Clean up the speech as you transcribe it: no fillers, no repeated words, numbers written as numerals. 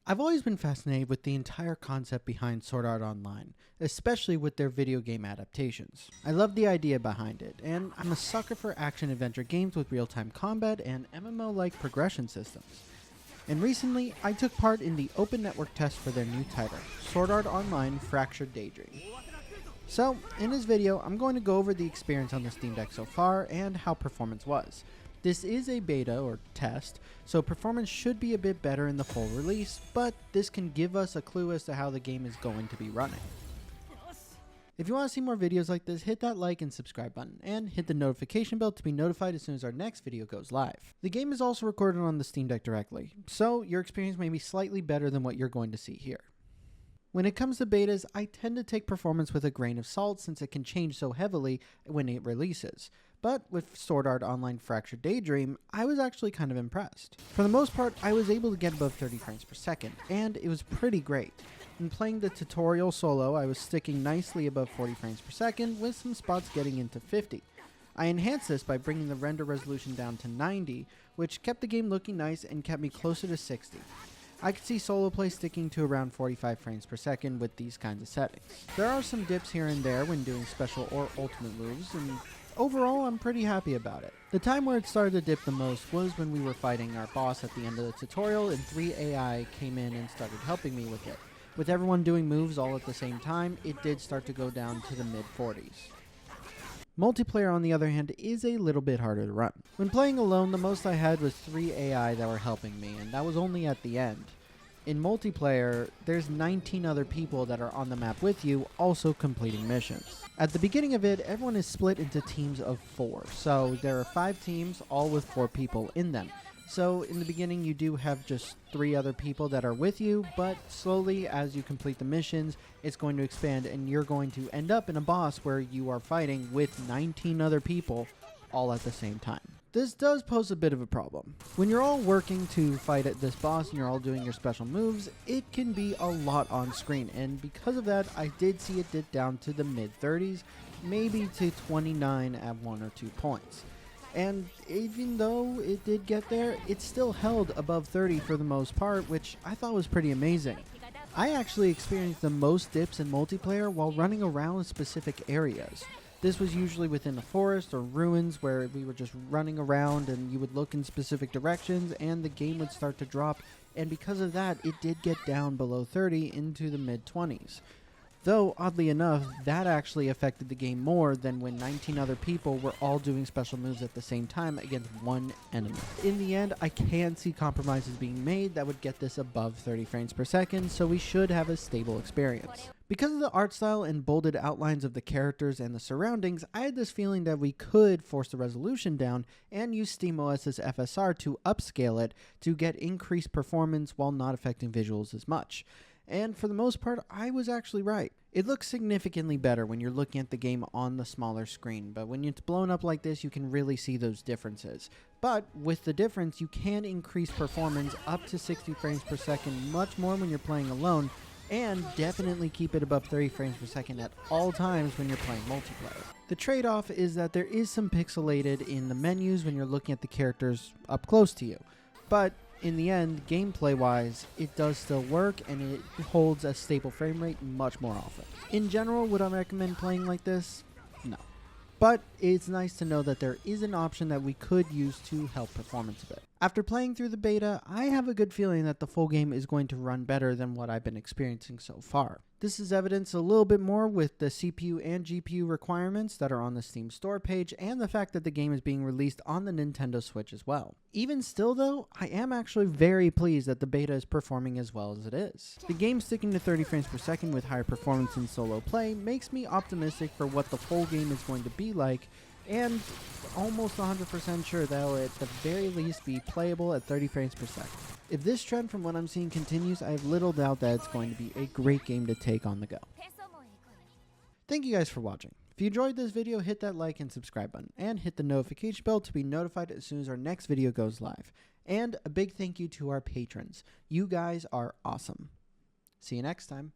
I've always been fascinated with the entire concept behind Sword Art Online, especially with their video game adaptations. I love the idea behind it, and I'm a sucker for action-adventure games with real-time combat and MMO-like progression systems. And recently, I took part in the open network test for their new title, Sword Art Online Fractured Daydream. So, in this video, I'm going to go over the experience on the Steam Deck so far and how performance was. This is a beta or test, so performance should be a bit better in the full release, but this can give us a clue as to how the game is going to be running. If you want to see more videos like this, hit that like and subscribe button, and hit the notification bell to be notified as soon as our next video goes live. The game is also recorded on the Steam Deck directly, so your experience may be slightly better than what you're going to see here. When it comes to betas, I tend to take performance with a grain of salt since it can change so heavily when it releases. But with Sword Art Online Fractured Daydream, I was actually kind of impressed. For the most part, I was able to get above 30 frames per second, and it was pretty great. In playing the tutorial solo, I was sticking nicely above 40 frames per second, with some spots getting into 50. I enhanced this by bringing the render resolution down to 90, which kept the game looking nice and kept me closer to 60. I could see solo play sticking to around 45 frames per second with these kinds of settings. There are some dips here and there when doing special or ultimate moves, and overall I'm pretty happy about it. The time where it started to dip the most was when we were fighting our boss at the end of the tutorial and 3 AI came in and started helping me with it. With everyone doing moves all at the same time, it did start to go down to the mid-40s. Multiplayer, on the other hand, is a little bit harder to run. When playing alone, the most I had was 3 AI that were helping me, and that was only at the end. In multiplayer, there's 19 other people that are on the map with you, also completing missions. At the beginning of it, everyone is split into teams of 4, so there are 5 teams, all with 4 people in them. So in the beginning you do have just 3 other people that are with you, but slowly as you complete the missions, it's going to expand and you're going to end up in a boss where you are fighting with 19 other people all at the same time. This does pose a bit of a problem. When you're all working to fight at this boss and you're all doing your special moves, it can be a lot on screen, and because of that I did see it dip down to the mid-30s, maybe to 29 at 1 or 2 points. And even though it did get there, it still held above 30 for the most part, which I thought was pretty amazing. I actually experienced the most dips in multiplayer while running around specific areas. This was usually within a forest or ruins where we were just running around and you would look in specific directions and the game would start to drop, and because of that it did get down below 30 into the mid-20s. Though, oddly enough, that actually affected the game more than when 19 other people were all doing special moves at the same time against one enemy. In the end, I can see compromises being made that would get this above 30 frames per second, so we should have a stable experience. Because of the art style and bolded outlines of the characters and the surroundings, I had this feeling that we could force the resolution down and use SteamOS's FSR to upscale it to get increased performance while not affecting visuals as much. And for the most part, I was actually right. It looks significantly better when you're looking at the game on the smaller screen, but when it's blown up like this, you can really see those differences. But with the difference, you can increase performance up to 60 frames per second much more when you're playing alone, and definitely keep it above 30 frames per second at all times when you're playing multiplayer. The trade-off is that there is some pixelated in the menus when you're looking at the characters up close to you, but in the end, gameplay-wise, it does still work and it holds a stable frame rate much more often. In general, would I recommend playing like this? No. But it's nice to know that there is an option that we could use to help performance a bit. After playing through the beta, I have a good feeling that the full game is going to run better than what I've been experiencing so far. This is evidenced a little bit more with the CPU and GPU requirements that are on the Steam store page and the fact that the game is being released on the Nintendo Switch as well. Even still though, I am actually very pleased that the beta is performing as well as it is. The game sticking to 30 frames per second with higher performance in solo play makes me optimistic for what the full game is going to be like, and almost 100% sure that will at the very least be playable at 30 frames per second. If this trend from what I'm seeing continues, I have little doubt that it's going to be a great game to take on the go. Thank you guys for watching. If you enjoyed this video, hit that like and subscribe button, and hit the notification bell to be notified as soon as our next video goes live. And a big thank you to our patrons. You guys are awesome. See you next time.